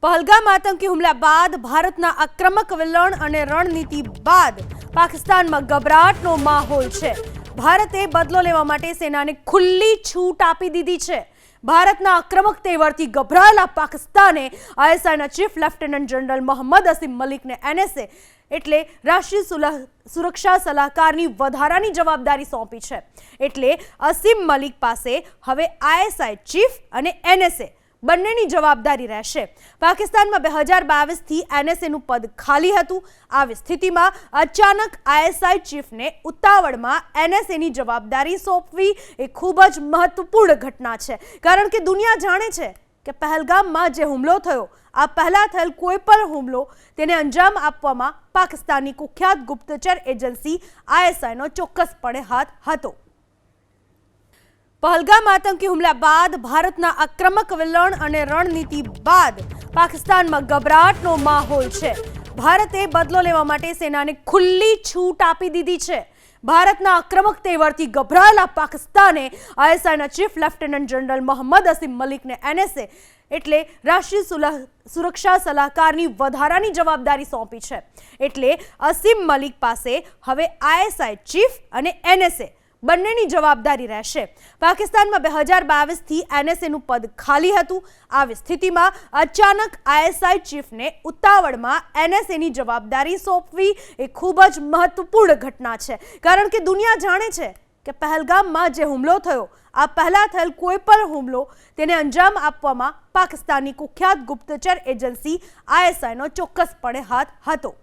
પહલગામ આતંકી હુમલા બાદ ભારતના આક્રમક વલણ અને રણનીતિ બાદ પાકિસ્તાનમાં ગભરાટનો માહોલ છે। ભારતે બદલો લેવા માટે સેનાને ખુલ્લી છૂટ આપી દીધી છે। ભારતના આક્રમક તેવરથી ગભરાયેલા પાકિસ્તાને આઈએસઆઈના ચીફ લેફ્ટનન્ટ જનરલ મોહમ્મદ અસીમ મલિકને એનએસએ એટલે રાષ્ટ્રીય સુરક્ષા સલાહકારની વધારાની જવાબદારી સોંપી છે। એટલે અસીમ મલિક પાસે હવે આઈએસઆઈ ચીફ અને એનએસએ બંનેની જવાબદારી રહેશે। પાકિસ્તાનમાં 2022થી એનએસએનું પદ ખાલી હતું। આવી સ્થિતિમાં અચાનક આઈએસઆઈ ચીફને ઉતાવળમાં એનએસએની જવાબદારી સોંપવી એ ખૂબ જ મહત્વપૂર્ણ ઘટના છે, કારણ કે દુનિયા જાણે છે કે પહલગામમાં જે હુમલો થયો, આ પહેલા થયેલ કોઈ પણ હુમલો તેને અંજામ આપવામાં પાકિસ્તાનની કુખ્યાત ગુપ્તચર એજન્સી આઈએસઆઈનો ચોક્કસપણે હાથ હતો। પહલગામ આતંકી હુમલા બાદ ભારતના આક્રમક વલણ અને રણનીતિ બાદ પાકિસ્તાનમાં ગભરાટનો માહોલ છે। ભારતે બદલો લેવા માટે સેનાને ખુલ્લી છૂટ આપી દીધી છે। ભારતના આક્રમક તેવરથી ગભરાયેલા પાકિસ્તાને આઈએસઆઈના ચીફ લેફ્ટનન્ટ જનરલ મોહમ્મદ અસીમ મલિકને એનએસએ એટલે રાષ્ટ્રીય સુરક્ષા સલાહકારની વધારાની જવાબદારી સોંપી છે। એટલે અસીમ મલિક પાસે હવે આઈએસઆઈ ચીફ અને એનએસએ બંનેની જવાબદારી રહેશે। પાકિસ્તાનમાં 2022થી એનએસએનું પદ ખાલી હતું। આવી સ્થિતિમાં અચાનક આઈએસઆઈ ચીફને ઉતાવળમાં એનએસએની જવાબદારી સોંપવી એ ખૂબ જ મહત્વપૂર્ણ ઘટના છે, કારણ કે દુનિયા જાણે છે કે પહલગામમાં જે હુમલો થયો, આ પહેલા થયેલ કોઈ પણ હુમલો તેને અંજામ આપવામાં પાકિસ્તાનની કુખ્યાત ગુપ્તચર એજન્સી આઈએસઆઈનો ચોક્કસપણે હાથ હતો।